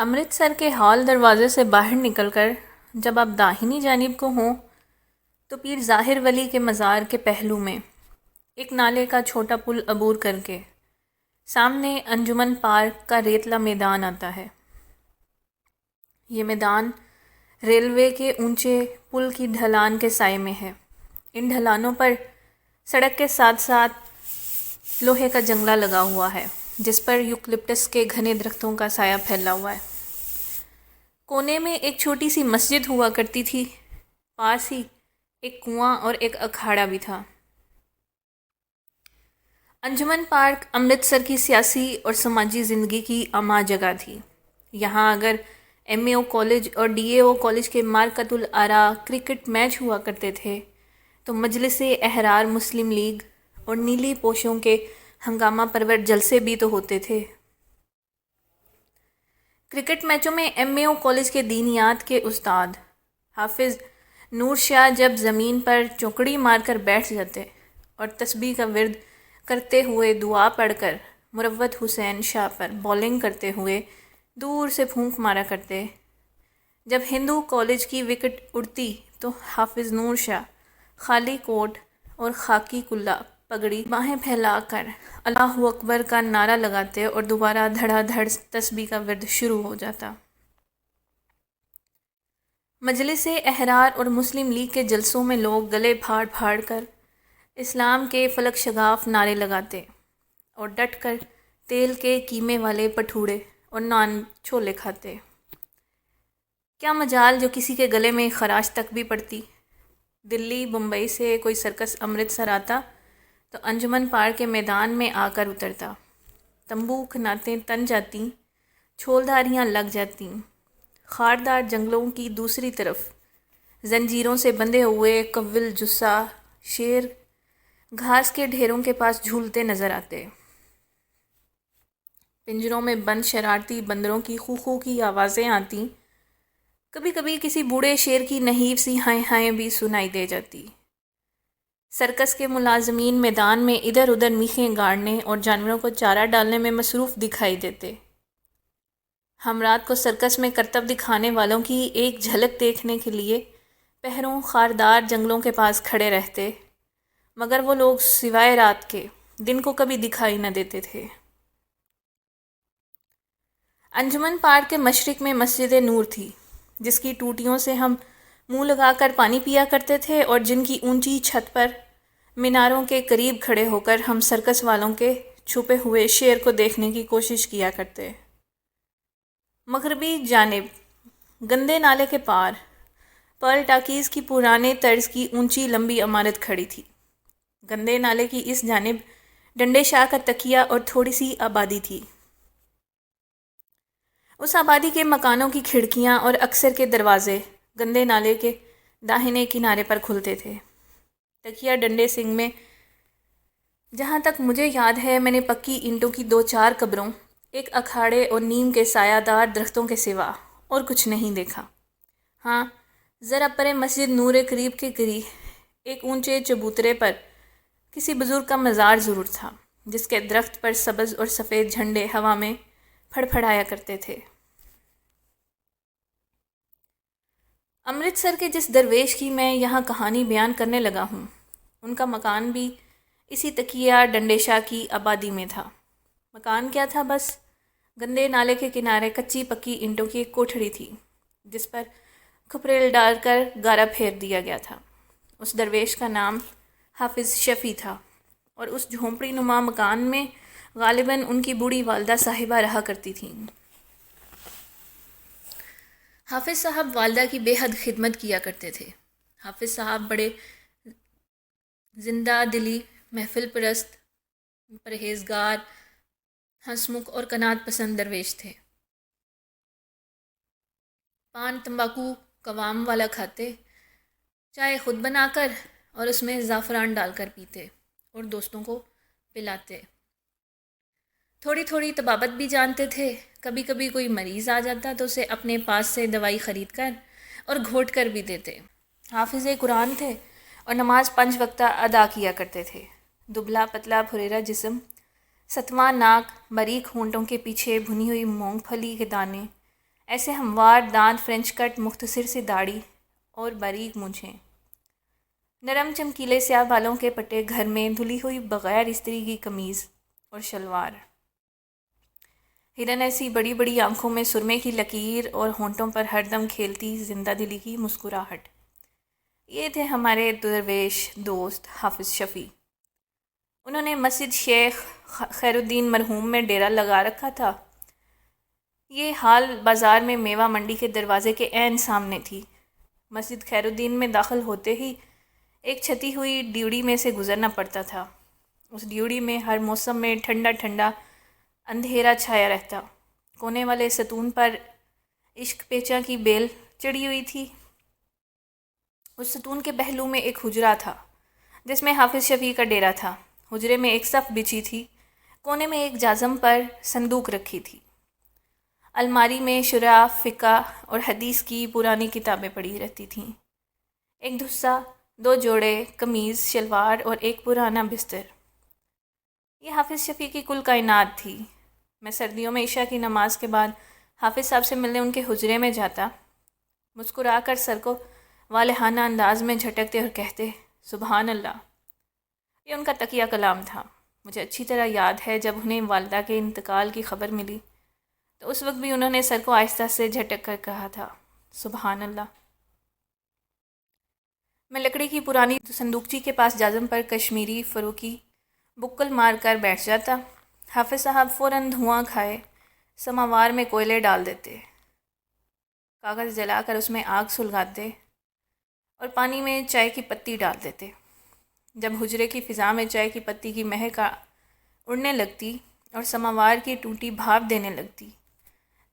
امرتسر کے ہال دروازے سے باہر نکل کر جب آپ داہنی جانب کو ہوں تو پیر ظاہر ولی کے مزار کے پہلو میں ایک نالے کا چھوٹا پل عبور کر کے سامنے انجمن پارک کا ریتلا میدان آتا ہے۔ یہ میدان ریلوے کے اونچے پل کی ڈھلان کے سائے میں ہے۔ ان ڈھلانوں پر سڑک کے ساتھ ساتھ لوہے کا جنگلہ لگا ہوا ہے جس پر یوکلپٹس کے گھنے درختوں کا سایہ پھیلا ہوا ہے۔ کونے میں ایک چھوٹی سی مسجد ہوا کرتی تھی، پاس ہی ایک کنواں اور ایک اکھاڑا بھی تھا۔ انجمن پارک امرتسر کی سیاسی اور سماجی زندگی کی اما جگہ تھی۔ یہاں اگر ایم اے او کالج اور ڈی اے او کالج کے مارکۃ الآراء کرکٹ میچ ہوا کرتے تھے تو مجلس احرار مسلم لیگ اور نیلی پوشوں کے ہنگامہ پرور جلسے بھی تو ہوتے تھے۔ کرکٹ میچوں میں ایم اے او کالج کے دینیات کے استاد حافظ نور شاہ جب زمین پر چوکڑی مار کر بیٹھ جاتے اور تسبیح کا ورد کرتے ہوئے دعا پڑھ کر مروت حسین شاہ پر بولنگ کرتے ہوئے دور سے پھونک مارا کرتے، جب ہندو کالج کی وکٹ اڑتی تو حافظ نور شاہ خالی کوٹ اور خاکی کلا پگڑی باہیں پھیلا کر اللہ اکبر کا نعرہ لگاتے اور دوبارہ دھڑا دھڑ تسبیح کا ورد شروع ہو جاتا۔ مجلس احرار اور مسلم لیگ کے جلسوں میں لوگ گلے پھاڑ پھاڑ کر اسلام کے فلک شگاف نعرے لگاتے اور ڈٹ کر تیل کے قیمے والے پٹھوڑے اور نان چھولے کھاتے۔ کیا مجال جو کسی کے گلے میں خراش تک بھی پڑتی۔ دلی بمبئی سے کوئی سرکس امرتسر آتا تو انجمن پارک کے میدان میں آ کر اترتا، تمبو کناتیں تن جاتی، چھولداریاں لگ جاتی، خاردار جنگلوں کی دوسری طرف زنجیروں سے بندھے ہوئے کوّل جثہ شیر گھاس کے ڈھیروں کے پاس جھولتے نظر آتے۔ پنجروں میں بند شرارتی بندروں کی خو خو کی آوازیں آتی، کبھی کبھی کسی بوڑھے شیر کی نحیف سی ہائیں ہائیں بھی سنائی دے جاتی۔ سرکس کے ملازمین میدان میں ادھر ادھر میخیں گاڑنے اور جانوروں کو چارہ ڈالنے میں مصروف دکھائی دیتے۔ ہم رات کو سرکس میں کرتب دکھانے والوں کی ایک جھلک دیکھنے کے لیے پہروں خاردار جنگلوں کے پاس کھڑے رہتے، مگر وہ لوگ سوائے رات کے دن کو کبھی دکھائی نہ دیتے تھے۔ انجمن پارک کے مشرق میں مسجد نور تھی، جس کی ٹوٹیوں سے ہم منہ لگا کر پانی پیا کرتے تھے اور جن کی اونچی چھت پر میناروں کے قریب کھڑے ہو کر ہم سرکس والوں کے چھپے ہوئے شیر کو دیکھنے کی کوشش کیا کرتے۔ مغربی جانب گندے نالے کے پار پرل ٹاکیز کی پرانے طرز کی اونچی لمبی عمارت کھڑی تھی۔ گندے نالے کی اس جانب ڈنڈے شاہ کا تکیہ اور تھوڑی سی آبادی تھی۔ اس آبادی کے مکانوں کی کھڑکیاں اور اکثر کے دروازے گندے نالے کے داہنے کنارے پر کھلتے تھے۔ تکیہ ڈنڈے سنگھ میں جہاں تک مجھے یاد ہے میں نے پکی اینٹوں کی 2-4 قبروں، ایک اکھاڑے اور نیم کے سایہ دار درختوں کے سوا اور کچھ نہیں دیکھا۔ ہاں، ذرا پرے مسجد نور قریب کے قریب ایک اونچے چبوترے پر کسی بزرگ کا مزار ضرور تھا، جس کے درخت پر سبز اور سفید جھنڈے ہوا میں پھڑ پھڑایا کرتے تھے۔ امرتسر کے جس درویش کی میں یہاں کہانی بیان کرنے لگا ہوں، ان کا مکان بھی اسی تکیہ ڈنڈے شاہ کی آبادی میں تھا۔ مکان کیا تھا؟ بس گندے نالے کے کنارے کچی پکی اینٹوں کی ایک کوٹھڑی تھی جس پر کھپریل ڈال کر گارا پھیر دیا گیا تھا۔ اس درویش کا نام حافظ شفیع تھا اور اس جھونپڑی نما مکان میں غالباً ان کی بوڑھی والدہ صاحبہ رہا کرتی تھیں۔ حافظ صاحب والدہ کی بے حد خدمت کیا کرتے تھے۔ حافظ صاحب بڑے زندہ دلی، محفل پرست، پرہیزگار، ہنسمکھ اور قناعت پسند درویش تھے۔ پان تمباکو قوام والا کھاتے، چائے خود بنا کر اور اس میں زعفران ڈال کر پیتے اور دوستوں کو پلاتے۔ تھوڑی تھوڑی طبابت بھی جانتے تھے۔ کبھی کبھی کوئی مریض آ جاتا تو اسے اپنے پاس سے دوائی خرید کر اور گھونٹ کر بھی دیتے۔ حافظ قرآن تھے اور نماز 5 وقتہ ادا کیا کرتے تھے۔ دبلا پتلا پھریرا جسم، ستواں ناک، باریک ہونٹوں کے پیچھے بھنی ہوئی مونگ پھلی کے دانے، ایسے ہموار دانت، فرینچ کٹ، مختصر سی داڑھی اور باریک مونچھیں، نرم چمکیلے سیاہ بالوں کے پٹے گھر میں دھلی ہوئی بغیر استری کی قمیض اور شلوار، ہرن ایسی بڑی بڑی آنکھوں میں سرمے کی لکیر اور ہونٹوں پر ہر دم کھیلتی زندہ دلی کی مسکراہٹ۔ یہ تھے ہمارے درویش دوست حافظ شفیع۔ انہوں نے مسجد شیخ خیر الدین مرحوم میں ڈیرا لگا رکھا تھا۔ یہ حال بازار میں میوہ منڈی کے دروازے کے عین سامنے تھی۔ مسجد خیر الدین میں داخل ہوتے ہی ایک چھتی ہوئی ڈیوڑی میں سے گزرنا پڑتا تھا۔ اس ڈیوڑی میں ہر موسم میں ٹھنڈا ٹھنڈا اندھیرا چھایا رہتا۔ کونے والے ستون پر عشق پیچاں کی بیل چڑھی ہوئی تھی۔ اس ستون کے پہلو میں ایک حجرہ تھا جس میں حافظ شفیع کا ڈیرا تھا۔ حجرے میں ایک صف بچھی تھی، کونے میں ایک جازم پر صندوق رکھی تھی۔ الماری میں شرح، فقہ اور حدیث کی پرانی کتابیں پڑی رہتی تھیں۔ ایک دھسا، 2 جوڑے قمیض شلوار اور ایک پرانا بستر، یہ حافظ شفیع کی کل کائنات تھی۔ میں سردیوں میں عشاء کی نماز کے بعد حافظ صاحب سے ملنے ان کے حجرے میں جاتا، مسکرا کر سر کو والہانہ انداز میں جھٹکتے اور کہتے سبحان اللہ۔ یہ ان کا تقیہ کلام تھا۔ مجھے اچھی طرح یاد ہے جب انہیں والدہ کے انتقال کی خبر ملی تو اس وقت بھی انہوں نے سر کو آہستہ سے جھٹک کر کہا تھا سبحان اللہ۔ میں لکڑی کی پرانی صندوقچی کے پاس جازم پر کشمیری فروکی بکل مار کر بیٹھ جاتا۔ حافظ صاحب فوراً دھواں کھائے سماوار میں کوئلے ڈال دیتے، کاغذ جلا کر اس میں آگ سلگاتے اور پانی میں چائے کی پتی ڈال دیتے۔ جب حجرے کی فضا میں چائے کی پتی کی مہک اڑنے لگتی اور سماوار کی ٹوٹی بھاپ دینے لگتی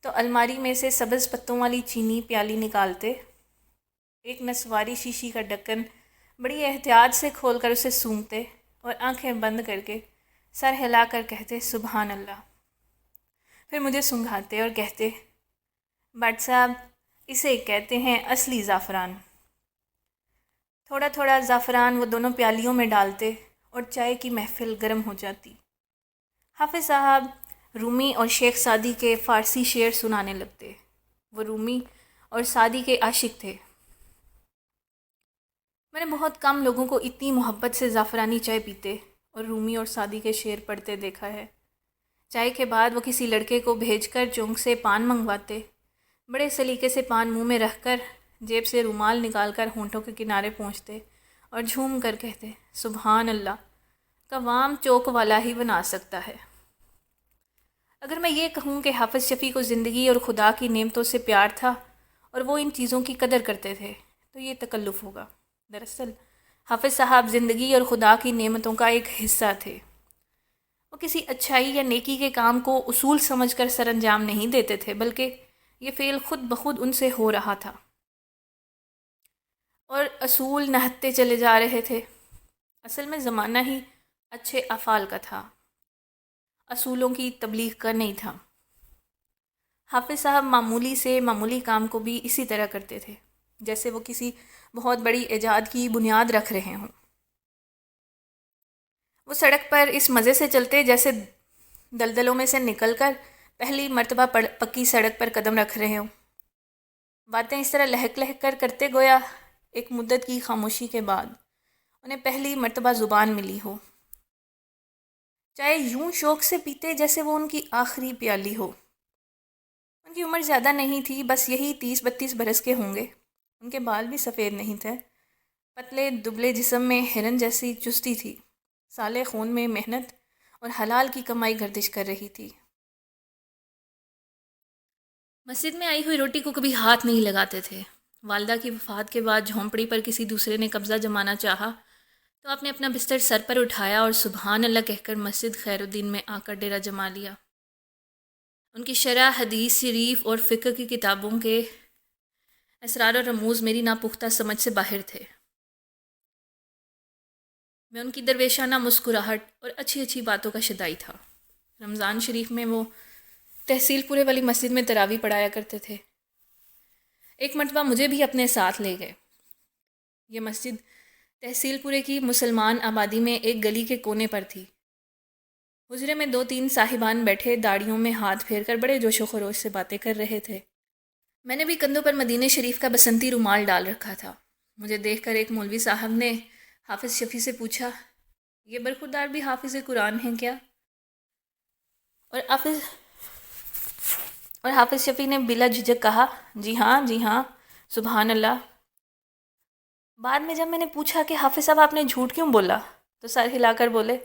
تو الماری میں سے سبز پتوں والی چینی پیالی نکالتے، ایک نسواری شیشی کا ڈھکن بڑی احتیاط سے کھول کر اسے سونگھتے اور آنکھیں بند کر کے سر ہلا کر کہتے سبحان اللہ۔ پھر مجھے سنگھاتے اور کہتے بٹ صاحب اسے کہتے ہیں اصلی زعفران۔ تھوڑا تھوڑا زعفران وہ دونوں پیالیوں میں ڈالتے اور چائے کی محفل گرم ہو جاتی۔ حافظ صاحب رومی اور شیخ سعدی کے فارسی شعر سنانے لگتے۔ وہ رومی اور سعدی کے عاشق تھے۔ میں نے بہت کم لوگوں کو اتنی محبت سے زعفرانی چائے پیتے اور رومی اور سعدی کے شعر پڑھتے دیکھا ہے۔ چائے کے بعد وہ کسی لڑکے کو بھیج کر چونک سے پان منگواتے، بڑے سلیقے سے پان منہ میں رکھ کر جیب سے رومال نکال کر ہونٹوں کے کنارے پہنچتے اور جھوم کر کہتے سبحان اللہ، قوام چوک والا ہی بنا سکتا ہے۔ اگر میں یہ کہوں کہ حافظ شفیع کو زندگی اور خدا کی نعمتوں سے پیار تھا اور وہ ان چیزوں کی قدر کرتے تھے تو یہ تکلف ہوگا۔ دراصل حافظ صاحب زندگی اور خدا کی نعمتوں کا ایک حصہ تھے۔ وہ کسی اچھائی یا نیکی کے کام کو اصول سمجھ کر سر انجام نہیں دیتے تھے، بلکہ یہ فعل خود بخود ان سے ہو رہا تھا اور اصول نہتے چلے جا رہے تھے۔ اصل میں زمانہ ہی اچھے افعال کا تھا، اصولوں کی تبلیغ کا نہیں تھا۔ حافظ صاحب معمولی سے معمولی کام کو بھی اسی طرح کرتے تھے جیسے وہ کسی بہت بڑی ایجاد کی بنیاد رکھ رہے ہوں۔ وہ سڑک پر اس مزے سے چلتے جیسے دلدلوں میں سے نکل کر پہلی مرتبہ پکی سڑک پر قدم رکھ رہے ہوں۔ باتیں اس طرح لہک لہک کر کرتے گویا ایک مدت کی خاموشی کے بعد انہیں پہلی مرتبہ زبان ملی ہو۔ چائے یوں شوق سے پیتے جیسے وہ ان کی آخری پیالی ہو۔ ان کی عمر زیادہ نہیں تھی، بس یہی 30-32 برس کے ہوں گے۔ ان کے بال بھی سفید نہیں تھے، پتلے دبلے جسم میں ہرن جیسی چستی تھی، سالے خون میں محنت اور حلال کی کمائی گردش کر رہی تھی۔ مسجد میں آئی ہوئی روٹی کو کبھی ہاتھ نہیں لگاتے تھے۔ والدہ کی وفات کے بعد جھونپڑی پر کسی دوسرے نے قبضہ جمانا چاہا تو آپ نے اپنا بستر سر پر اٹھایا اور سبحان اللہ کہہ کر مسجد خیر الدین میں آ کر ڈیرا جما لیا۔ ان کی شرح، حدیث شریف اور فقہ کی کتابوں کے اسرار و رموز میری ناپختہ سمجھ سے باہر تھے۔ میں ان کی درویشانہ مسکراہٹ اور اچھی اچھی باتوں کا شدائی تھا۔ رمضان شریف میں وہ تحصیل پورے والی مسجد میں تراویح پڑھایا کرتے تھے۔ ایک مرتبہ مجھے بھی اپنے ساتھ لے گئے۔ یہ مسجد تحصیل پورے کی مسلمان آبادی میں ایک گلی کے کونے پر تھی۔ حجرے میں 2-3 صاحبان بیٹھے داڑھیوں میں ہاتھ پھیر کر بڑے جوش و خروش سے باتیں کر رہے تھے۔ میں نے بھی کندھوں پر مدینہ شریف کا بسنتی رومال ڈال رکھا تھا۔ مجھے دیکھ کر ایک مولوی صاحب نے حافظ شفیع سے پوچھا، یہ برخوردار بھی حافظ قرآن ہیں کیا؟ اور حافظ اور حافظ شفیع نے بلا جھجک کہا، جی ہاں جی ہاں، سبحان اللہ۔ بعد میں جب میں نے پوچھا کہ حافظ صاحب آپ نے جھوٹ کیوں بولا، تو سر ہلا کر بولے،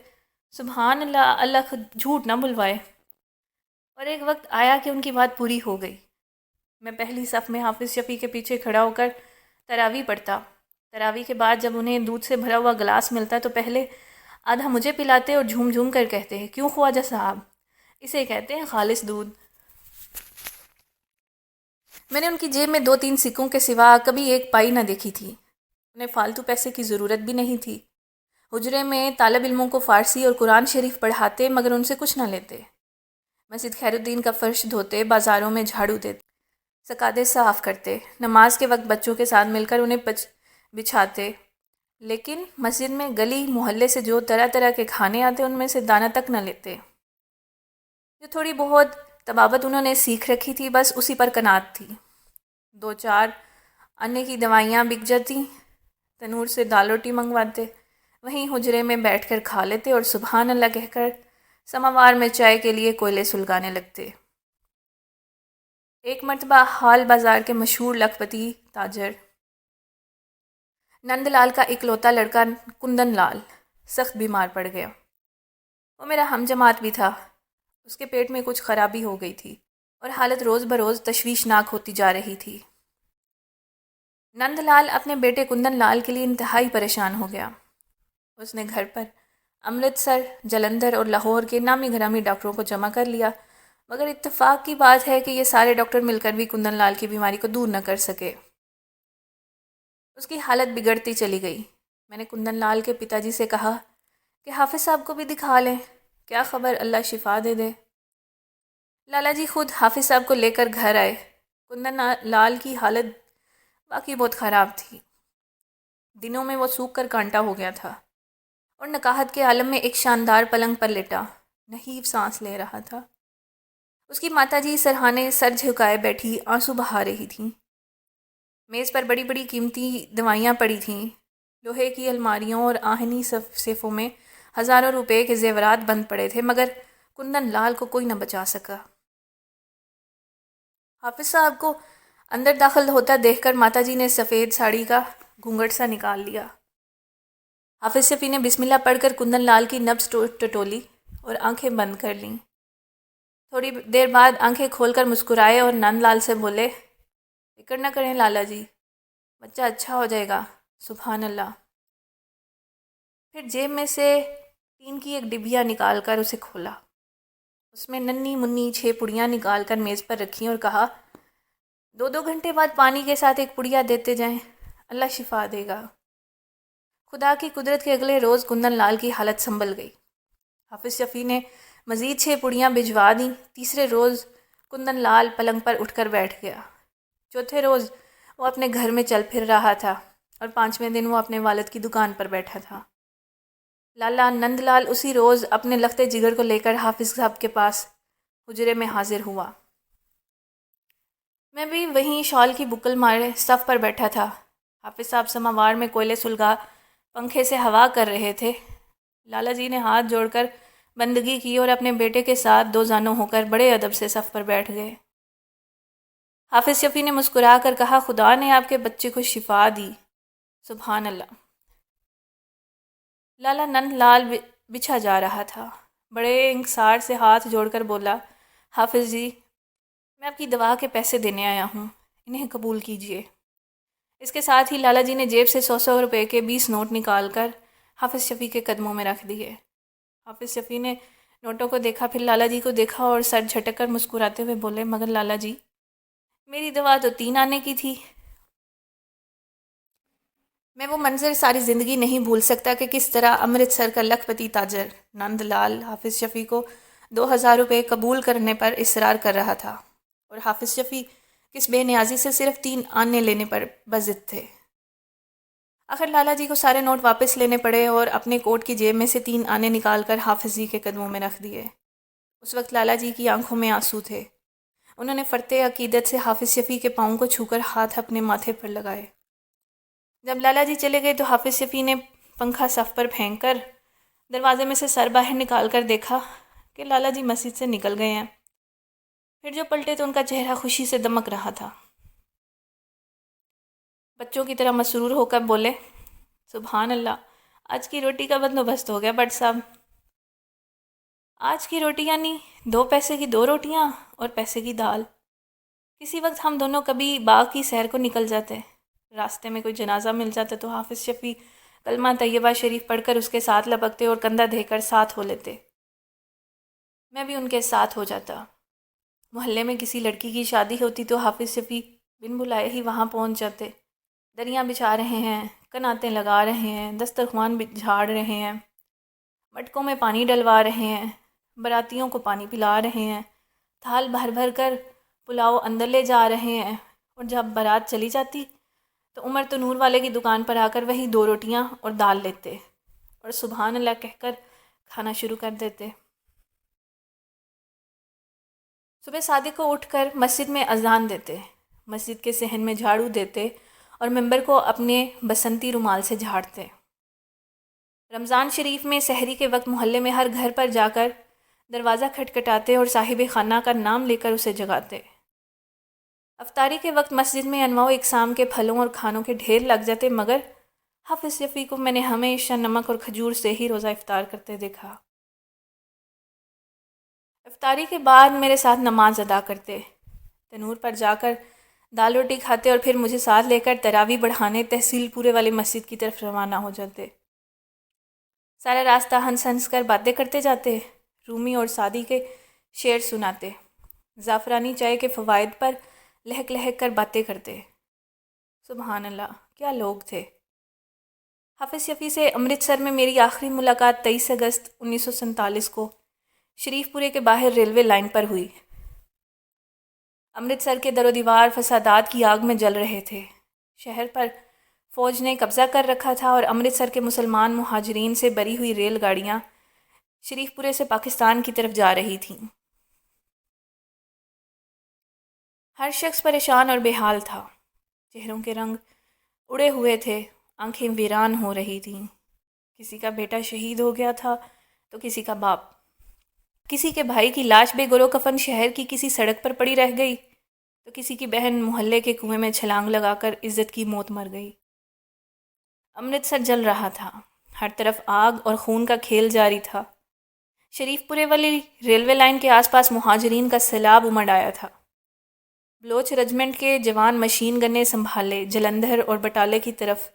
سبحان اللہ، اللہ خود جھوٹ نہ بلوائے۔ اور ایک وقت آیا کہ ان کی بات پوری ہو گئی۔ میں پہلی صف میں حافظ شفیع کے پیچھے کھڑا ہو کر تراویح پڑھتا۔ تراویح کے بعد جب انہیں دودھ سے بھرا ہوا گلاس ملتا تو پہلے آدھا مجھے پلاتے اور جھوم جھوم کر کہتے، کیوں خواجہ صاحب، اسے کہتے ہیں خالص دودھ۔ میں نے ان کی جیب میں 2-3 سکوں کے سوا کبھی ایک پائی نہ دیکھی تھی۔ انہیں فالتو پیسے کی ضرورت بھی نہیں تھی۔ حجرے میں طالب علموں کو فارسی اور قرآن شریف پڑھاتے مگر ان سے کچھ نہ لیتے۔ مسجد خیر الدین کا فرش دھوتے، بازاروں میں جھاڑو دیتے، سکادے صاف کرتے، نماز کے وقت بچوں کے ساتھ مل کر انہیں بچھاتے، لیکن مسجد میں گلی محلے سے جو طرح طرح کے کھانے آتے ان میں سے دانہ تک نہ لیتے۔ جو تھوڑی بہت طبابت انہوں نے سیکھ رکھی تھی بس اسی پر قناعت تھی۔ 2-4 انے کی دوائیاں بک جاتی، تنور سے دال روٹی منگواتے، وہیں حجرے میں بیٹھ کر کھا لیتے اور سبحان اللہ کہہ کر سماوار میں چائے کے لیے کوئلے سلگانے لگتے۔ ایک مرتبہ حال بازار کے مشہور لکھپتی تاجر نند لال کا اکلوتا لڑکا کندن لال سخت بیمار پڑ گیا۔ وہ میرا ہم جماعت بھی تھا۔ اس کے پیٹ میں کچھ خرابی ہو گئی تھی اور حالت روز بروز تشویشناک ہوتی جا رہی تھی۔ نند لال اپنے بیٹے کندن لال کے لیے انتہائی پریشان ہو گیا۔ اس نے گھر پر امرتسر، جلندھر اور لاہور کے نامی گرامی ڈاکٹروں کو جمع کر لیا، مگر اتفاق کی بات ہے کہ یہ سارے ڈاکٹر مل کر بھی کندن لال کی بیماری کو دور نہ کر سکے۔ اس کی حالت بگڑتی چلی گئی۔ میں نے کندن لال کے پتا جی سے کہا کہ حافظ صاحب کو بھی دکھا لیں، کیا خبر اللہ شفا دے دے۔ لالا جی خود حافظ صاحب کو لے کر گھر آئے۔ کندن لال کی حالت واقعی بہت خراب تھی۔ دنوں میں وہ سوکھ کر کانٹا ہو گیا تھا اور نکاہت کے عالم میں ایک شاندار پلنگ پر لیٹا نحیف سانس لے رہا تھا۔ اس کی ماتا جی سرہانے سر جھکائے بیٹھی آنسو بہا رہی تھیں۔ میز پر بڑی بڑی قیمتی دوائیاں پڑی تھیں۔ لوہے کی الماریوں اور آہنی صفوں میں ہزاروں روپے کے زیورات بند پڑے تھے، مگر کندن لال کو کوئی نہ بچا سکا۔ حافظ صاحب کو اندر داخل ہوتا دیکھ کر ماتا جی نے سفید ساڑی کا گھونگھٹ سا نکال لیا۔ حافظ شفیع نے بسم اللہ پڑھ کر کندن لال کی نبض ٹٹولی اور آنکھیں بند کر لیں۔ تھوڑی دیر بعد آنکھیں کھول کر مسکرائے اور نند لال سے بولے، فکر نہ کریں لالا جی، بچہ اچھا ہو جائے گا، سبحان اللہ۔ پھر جیب میں سے ٹین کی ایک ڈبیا نکال کر اسے کھولا۔ اس میں ننھی منھی 6 پڑیاں نکال کر میز پر رکھیں اور کہا، 2 گھنٹے بعد پانی کے ساتھ ایک پڑیا دیتے جائیں، اللہ شفا دے گا۔ خدا کی قدرت کے اگلے روز کندن لال کی حالت سنبھل گئی۔ حافظ شفیع نے مزید 6 پڑیاں بھجوا دیں۔ تیسرے روز کندن لال پلنگ پر اٹھ کر بیٹھ گیا۔ چوتھے روز وہ اپنے گھر میں چل پھر رہا تھا اور 5ویں دن وہ اپنے والد کی دکان پر بیٹھا تھا۔ لالا نند لال اسی روز اپنے لختے جگر کو لے کر حافظ صاحب کے پاس حجرے میں حاضر ہوا۔ میں بھی وہیں شال کی بکل مارے صف پر بیٹھا تھا۔ حافظ صاحب سماوار میں کوئلے سلگا پنکھے سے ہوا کر رہے تھے۔ لالا جی نے ہاتھ جوڑ کر بندگی کی اور اپنے بیٹے کے ساتھ 2 زانوں ہو کر بڑے ادب سے صف پر بیٹھ گئے۔ حافظ شفیع نے مسکرا کر کہا، خدا نے آپ کے بچے کو شفا دی، سبحان اللہ۔ لالا نند لال بچھا جا رہا تھا، بڑے انکسار سے ہاتھ جوڑ کر بولا، حافظ جی، میں آپ کی دوا کے پیسے دینے آیا ہوں، انہیں قبول کیجئے۔ اس کے ساتھ ہی لالا جی نے جیب سے 100 روپے کے 20 نوٹ نکال کر حافظ شفیع کے قدموں میں رکھ دیے۔ حافظ شفیع نے نوٹوں کو دیکھا، پھر لالا جی کو دیکھا اور سر جھٹک کر مسکراتے ہوئے بولے، مگر لالا جی، میری دوا تو 3 آنے کی تھی۔ میں وہ منظر ساری زندگی نہیں بھول سکتا کہ کس طرح امرتسر کا لکھپتی تاجر نند لال حافظ شفیع کو 2000 روپے قبول کرنے پر اصرار کر رہا تھا اور حافظ شفیع کس بے نیازی سے صرف 3 آنے لینے پر بضد تھے۔ آخر لالا جی کو سارے نوٹ واپس لینے پڑے اور اپنے کوٹ کی جیب میں سے 3 آنے نکال کر حافظ جی کے قدموں میں رکھ دیے۔ اس وقت لالا جی کی آنکھوں میں آنسو تھے۔ انہوں نے فرط عقیدت سے حافظ شفیع کے پاؤں کو چھو کر ہاتھ اپنے ماتھے پر لگائے۔ جب لالا جی چلے گئے تو حافظ شفیع نے پنکھا صف پر پھینک کر دروازے میں سے سر باہر نکال کر دیکھا کہ لالا جی مسجد سے نکل گئے ہیں۔ پھر جو پلٹے تو ان کا چہرہ خوشی سے دمک رہا تھا۔ بچوں کی طرح مسرور ہو کر بولے، سبحان اللہ، آج کی روٹی کا بندوبست ہو گیا بٹ صاحب۔ آج کی روٹی یعنی 2 پیسے کی 2 روٹیاں اور پیسے کی دال۔ کسی وقت ہم دونوں کبھی باغ کی سیر کو نکل جاتے، راستے میں کوئی جنازہ مل جاتا تو حافظ شفیع کلمہ طیبہ شریف پڑھ کر اس کے ساتھ لپکتے اور کندھا دے کر ساتھ ہو لیتے۔ میں بھی ان کے ساتھ ہو جاتا۔ محلے میں کسی لڑکی کی شادی ہوتی تو حافظ شفیع بن بلائے ہی وہاں پہنچ جاتے۔ دریاں بچھا رہے ہیں، کناتیں لگا رہے ہیں، دسترخوان جھاڑ رہے ہیں، مٹکوں میں پانی ڈلوا رہے ہیں، براتیوں کو پانی پلا رہے ہیں، تھال بھر بھر کر پلاؤ اندر لے جا رہے ہیں، اور جب بارات چلی جاتی تو عمر تنور والے کی دکان پر آ کر وہی 2 روٹیاں اور دال لیتے اور سبحان اللہ کہہ کر کھانا شروع کر دیتے۔ صبح صادق کو اٹھ کر مسجد میں اذان دیتے، مسجد کے صحن میں جھاڑو دیتے اور ممبر کو اپنے بسنتی رومال سے جھاڑتے۔ رمضان شریف میں سحری کے وقت محلے میں ہر گھر پر جا کر دروازہ کھٹکھٹاتے اور صاحب خانہ کا نام لے کر اسے جگاتے۔ افطاری کے وقت مسجد میں انواع و اقسام کے پھلوں اور کھانوں کے ڈھیر لگ جاتے، مگر حافظ شفیع کو میں نے ہمیشہ نمک اور کھجور سے ہی روزہ افطار کرتے دیکھا۔ افطاری کے بعد میرے ساتھ نماز ادا کرتے، تنور پر جا کر دال روٹی کھاتے اور پھر مجھے ساتھ لے کر تراویح بڑھانے تحصیل پورے والے مسجد کی طرف روانہ ہو جاتے۔ سارا راستہ ہنس ہنس کر باتیں کرتے جاتے، رومی اور سعدی کے شعر سناتے، زعفرانی چائے کے فوائد پر لہک لہک کر باتیں کرتے۔ سبحان اللہ، کیا لوگ تھے۔ حافظ شفیع سے امرتسر میں میری آخری ملاقات 23 اگست 1947 کو شریف پورے کے باہر ریلوے لائن پر ہوئی۔ امرتسر کے در و دیوار فسادات کی آگ میں جل رہے تھے۔ شہر پر فوج نے قبضہ کر رکھا تھا اور امرتسر کے مسلمان مہاجرین سے بری ہوئی ریل گاڑیاں شریف پورے سے پاکستان کی طرف جا رہی تھیں۔ ہر شخص پریشان اور بے حال تھا، چہروں کے رنگ اڑے ہوئے تھے، آنکھیں ویران ہو رہی تھیں۔ کسی کا بیٹا شہید ہو گیا تھا تو کسی کا باپ، کسی کے بھائی کی لاش بے گرو کفن شہر کی کسی سڑک پر پڑی رہ گئی تو کسی کی بہن محلے کے کنویں میں چھلانگ لگا کر عزت کی موت مر گئی۔ امرتسر جل رہا تھا، ہر طرف آگ اور خون کا کھیل جاری تھا۔ شریف پورے والی ریلوے لائن کے آس پاس مہاجرین کا سیلاب امڑ آیا تھا۔ بلوچ رجمنٹ کے جوان مشین گنیں سنبھالے جلندھر اور بٹالے کی طرف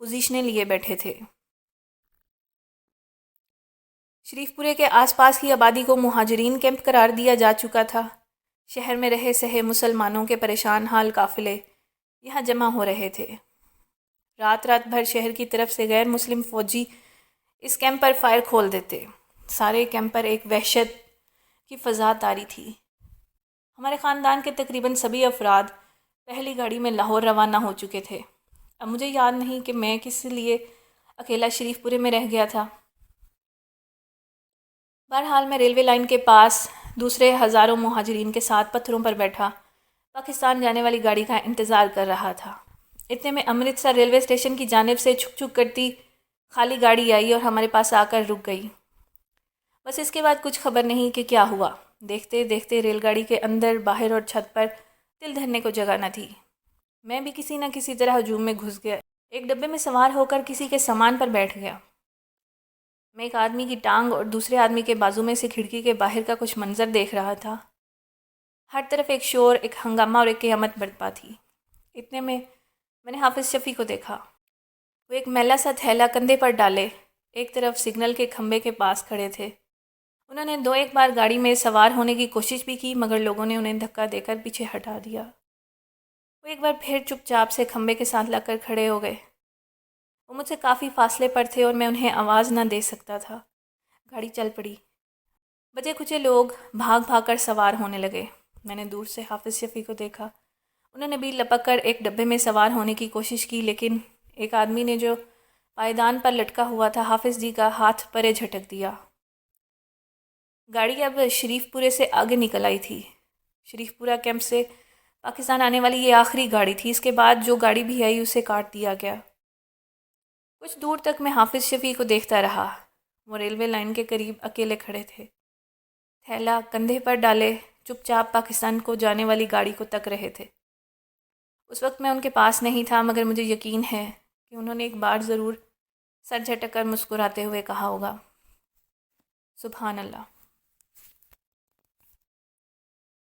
پوزیشنیں لیے بیٹھے تھے۔ شریف پورے کے آس پاس کی آبادی کو مہاجرین کیمپ قرار دیا جا چکا تھا۔ شہر میں رہے سہے مسلمانوں کے پریشان حال قافلے یہاں جمع ہو رہے تھے۔ رات رات بھر شہر کی طرف سے غیر مسلم فوجی اس کیمپ پر فائر کھول دیتے۔ سارے کیمپ پر ایک وحشت کی فضا طاری تھی۔ ہمارے خاندان کے تقریباً سبھی افراد پہلی گاڑی میں لاہور روانہ ہو چکے تھے۔ اب مجھے یاد نہیں کہ میں کس لیے اکیلا شریف پورے میں رہ گیا تھا۔ بہرحال میں ریلوے لائن کے پاس دوسرے ہزاروں مہاجرین کے ساتھ پتھروں پر بیٹھا پاکستان جانے والی گاڑی کا انتظار کر رہا تھا۔ اتنے میں امرتسر ریلوے اسٹیشن کی جانب سے چھک چھک کرتی خالی گاڑی آئی اور ہمارے پاس آ کر رک گئی۔ بس اس کے بعد کچھ خبر نہیں کہ کیا ہوا۔ دیکھتے دیکھتے ریل گاڑی کے اندر باہر اور چھت پر دل دھرنے کو جگہ نہ تھی۔ میں بھی کسی نہ کسی طرح ہجوم میں گھس گیا۔ ایک ڈبے میں سوار ہو کر کسی کے سامان پر بیٹھ گیا۔ میں ایک آدمی کی ٹانگ اور دوسرے آدمی کے بازو میں سے کھڑکی کے باہر کا کچھ منظر دیکھ رہا تھا۔ ہر طرف ایک شور، ایک ہنگامہ اور ایک قیامت برپا تھی۔ اتنے میں نے حافظ شفیع کو دیکھا۔ وہ ایک میلا سا تھیلا کندھے پر ڈالے ایک طرف سگنل کے کھمبے کے پاس کھڑے تھے۔ انہوں نے 2-1 بار گاڑی میں سوار ہونے کی کوشش بھی کی مگر لوگوں نے انہیں دھکا دے کر پیچھے ہٹا دیا۔ وہ ایک بار پھر چپ چاپ سے کھمبے کے ساتھ لگ کر کھڑے ہو گئے۔ وہ مجھ سے کافی فاصلے پر تھے اور میں انہیں آواز نہ دے سکتا تھا۔ گاڑی چل پڑی۔ بچے کچے لوگ بھاگ بھاگ کر سوار ہونے لگے۔ میں نے دور سے حافظ شفیع کو دیکھا۔ انہوں نے بھی لپک کر ایک ڈبے میں سوار ہونے کی کوشش کی لیکن ایک آدمی نے جو پائیدان پر لٹکا ہوا تھا حافظ جی کا ہاتھ پرے جھٹک دیا۔ گاڑی اب شریف پورے سے آگے نکل آئی تھی۔ شریف پورہ کیمپ سے پاکستان آنے والی یہ آخری گاڑی تھی، اس کے بعد جو گاڑی بھی آئی اسے کاٹ دیا گیا۔ کچھ دور تک میں حافظ شفیع کو دیکھتا رہا، وہ ریلوے لائن کے قریب اکیلے کھڑے تھے، تھیلا کندھے پر ڈالے چپ چاپ پاکستان کو جانے والی گاڑی کو تک رہے تھے۔ اس وقت میں ان کے پاس نہیں تھا، مگر مجھے یقین ہے کہ انہوں نے ایک بار ضرور سر جھٹک کر مسکراتے ہوئے کہا ہوگا، سبحان اللہ۔